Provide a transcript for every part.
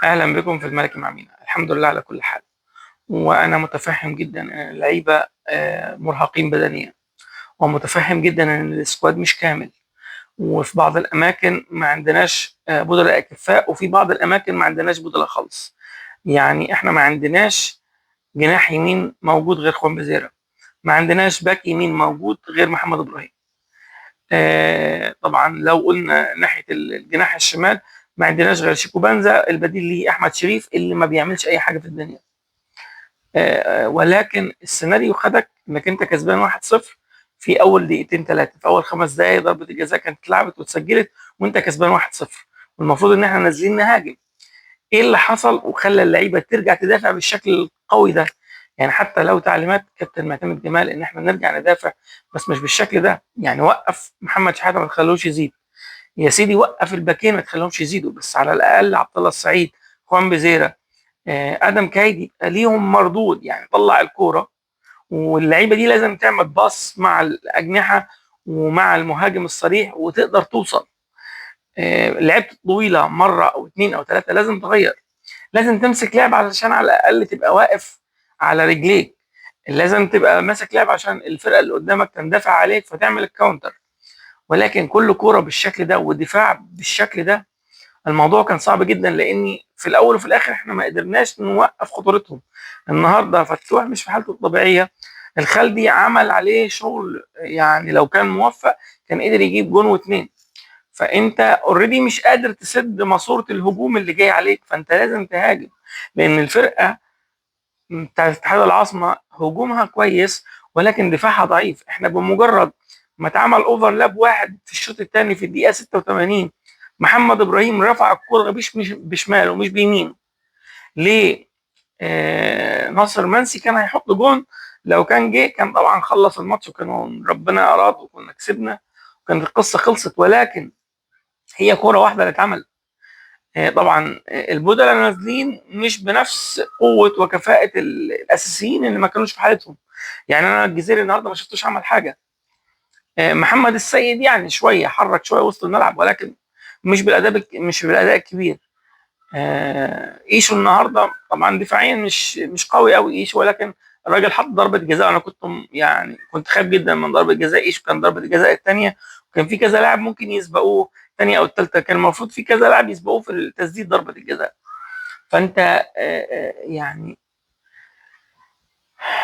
أهلا بكم في الملك مع مينا. الحمد لله على كل حال. وأنا متفهم جدا أن اللعيبة مرهقين بدنيا، ومتفهم جدا أن السكواد مش كامل، وفي بعض الأماكن ما عندناش بدلاء أكفاء، وفي بعض الأماكن ما عندناش بدلاء خالص. يعني إحنا ما عندناش جناح يمين موجود غير خوان بزيرة، ما عندناش باك يمين موجود غير محمد إبراهيم. طبعا لو قلنا ناحية الجناح الشمال، ما عندناش غير شيكو بانزا، البديل ليه أحمد شريف اللي ما بيعملش أي حاجة في الدنيا. ولكن السيناريو خدك انك انت كسبان 1-0 في اول دقيقتين ثلاثه، في اول 5 دقائق ضربه الجزاء كانت اتلعبت واتسجلت وانت كسبان 1-0، والمفروض ان احنا نازلين نهاجم. ايه اللي حصل وخلى اللعيبه ترجع تدافع بالشكل القوي ده؟ يعني حتى لو تعليمات كابتن معتمد جمال ان احنا نرجع ندافع، بس مش بالشكل ده. يعني وقف محمد شحاته ما تخلوش يزيد، يا سيدي وقف الباكين ما تخليهمش يزيدوا، بس على الاقل عبد الله السعيد، خوان بيزيرا، ادم كايدي يبقى ليهم مردود. يعني طلع الكوره، واللعيبه دي لازم تعمل باص مع الاجنحه ومع المهاجم الصريح وتقدر توصل. لعبت طويله مره او اتنين او تلاته، لازم تغير، لازم تمسك لعب علشان على الاقل تبقى واقف على رجليك، لازم تبقى ماسك لعب عشان الفرقه اللي قدامك تندفع عليك فتعمل الكاونتر. ولكن كل كوره بالشكل ده ودفاع بالشكل ده، الموضوع كان صعب جدا، لاني في الاول وفي الاخر احنا ما قدرناش نوقف خطورتهم. النهارده فتوح مش في حالته الطبيعيه، الخلدي عمل عليه شغل، يعني لو كان موفق كان قدر يجيب جون واتنين. فانت اوريدي مش قادر تسد ماسوره الهجوم اللي جاي عليك، فانت لازم تهاجم، لان الفرقه بتاعت اتحاد العاصمه هجومها كويس ولكن دفاعها ضعيف. احنا بمجرد ما اتعمل اوفرلاب واحد في الشوط الثاني في الدقيقه 86، محمد ابراهيم رفع الكره مش بشماله مش بيمينه. ليه؟ ناصر منسي كان هيحط جون، لو كان جه كان طبعا خلص الماتش وكان ربنا اراد وكنا كسبنا وكانت القصه خلصت. ولكن هي كوره واحده اللي اتعملت. طبعا البودلة نازلين مش بنفس قوة وكفاءة الأساسيين اللي ما كانوش في حالتهم. يعني أنا الجزيري النهارده ما شفتوش عمل حاجة. محمد السيد يعني شوية حرك شوية وسط الملعب، ولكن مش بالأداء الكبير. ايشو النهارده طبعا دفاعيا مش قوي قوي ايشو، ولكن الراجل حط ضربه جزاء. انا يعني كنت خايف جدا من ضربه جزاء ايشو، كان ضربه الجزاء الثانيه وكان في كذا لاعب ممكن يسبقوه، الثانيه او الثالثه كان المفروض في كذا لاعب يسبقوه في تسديد ضربه الجزاء. فانت يعني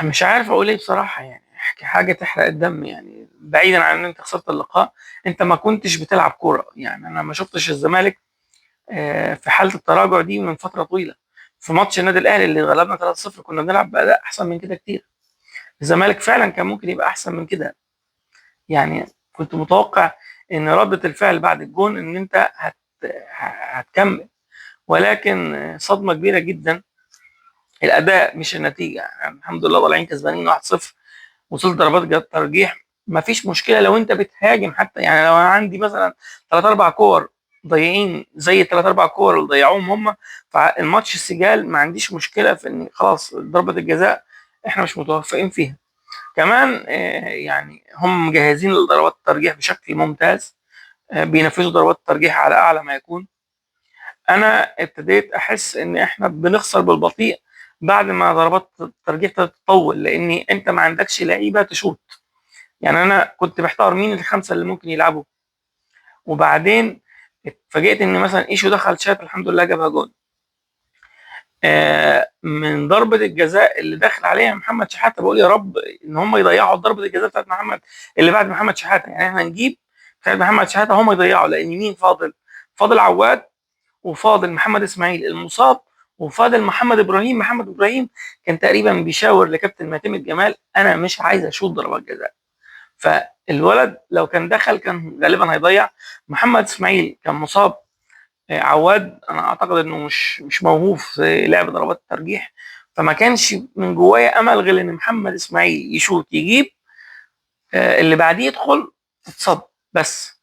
مش عارف اقول ايه بصراحه، يعني حاجه تحرق الدم. يعني بعيدا عن ان انت خسرت اللقاء، انت ما كنتش بتلعب كوره. يعني انا ما شفتش الزمالك في حاله التراجع دي من فتره طويله. في ماتش النادي الاهلي اللي غلبنا 3-0 كنا بنلعب باداء احسن من كده كتير. الزمالك فعلا كان ممكن يبقى احسن من كده. يعني كنت متوقع ان رده الفعل بعد الجون ان انت هتكمل، ولكن صدمه كبيره جدا. الاداء مش النتيجه. يعني الحمد لله طالعين كسبانين 1-0، وصلت ضربات جت ترجيح. مفيش مشكله لو انت بتهاجم حتى. يعني لو انا عندي مثلا 3 4 كور ضايعين زي ال3 4 كور اللي ضيعوهم هم، فالماتش السجال ما عنديش مشكله في ان خلاص ضربه الجزاء احنا مش متوفقين فيها. كمان يعني هم مجهزين لضربات الترجيح بشكل ممتاز، بينفذوا ضربات الترجيح على اعلى ما يكون. انا ابتديت احس ان احنا بنخسر بالبطيء بعد ما ضربات الترجيح تتطول، لان انت ما عندكش لعيبه تشوط. يعني انا كنت محتار مين الخمسه اللي ممكن يلعبوا، وبعدين اتفاجئت ان مثلا ايشو دخل شات الحمد لله جابها جول. من ضربه الجزاء اللي داخل عليها محمد شحاته، بقول يا رب ان هم يضيعوا ضربه الجزاء بتاعت محمد اللي بعد محمد شحاته. يعني احنا نجيب بتاعت محمد شحاته هم يضيعوا، لان مين فاضل؟ فاضل عواد، وفاضل محمد اسماعيل المصاب، وفاضل محمد ابراهيم كان تقريبا بيشاور لكابتن معتمد جمال انا مش عايز اشوط ضربات جزاء. فالولد لو كان دخل كان غالبا هيضيع. محمد اسماعيل كان مصاب. عواد انا اعتقد انه مش موهوب في لعب ضربات الترجيح، فما كانش من جوايا امل غير ان محمد اسماعيل يشوط يجيب، اللي بعديه يدخل تتصد بس.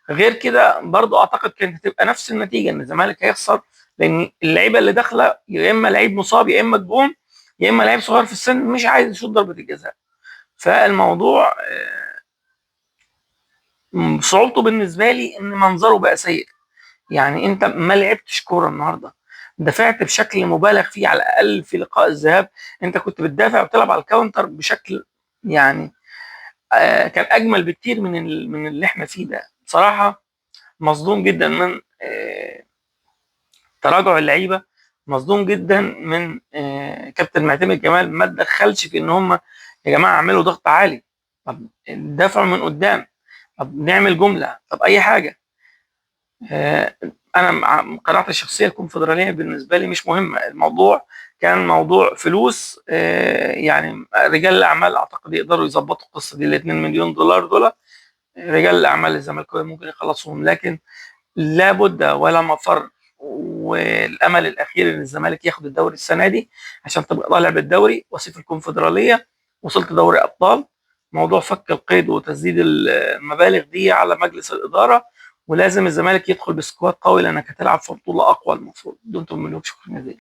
غير كده برضو اعتقد كانت هتبقى نفس النتيجه، ان الزمالك هيخسر، لان اللعيبه اللي داخله يا اما لعيب مصاب يا اما تجوم يا اما لعيب صغير في السن مش عايز يشوط ضربه الجزاء. فالموضوع صعوبته بالنسبه لي ان منظره بقى سيء. يعني انت ما لعبتش كوره النهارده، دفعت بشكل مبالغ فيه. على الاقل في لقاء الذهاب انت كنت بتدافع وبتلعب على الكاونتر بشكل يعني كان اجمل بكتير من اللي احنا فيه ده. بصراحه مصدوم جدا من تراجع اللعيبه، مصدوم جدا من كابتن معتمد جمال ما تدخلش في ان هم يا جماعه اعملوا ضغط عالي، طب دافعوا من قدام، طب نعمل جمله، طب اي حاجه. آه، انا قناعتي الشخصيه الكونفدراليه بالنسبه لي مش مهمه. الموضوع كان موضوع فلوس، يعني رجال الاعمال اعتقد يقدروا يظبطوا القصه دي. ال 2 مليون دولار دول رجال الاعمال الزمالكاويه ممكن يخلصوهم، لكن لابد ولا مفر والامل الاخير ان الزمالك ياخد الدوري السنه دي عشان تبقى طالع بالدوري وصيف الكونفدراليه، وصلت دوري ابطال. موضوع فك القيد وتسديد المبالغ دي على مجلس الاداره، ولازم الزمالك يدخل بسكواد قوي لانك هتلعب في بطوله اقوى. المفروض دمتم من شكرا جزيلا.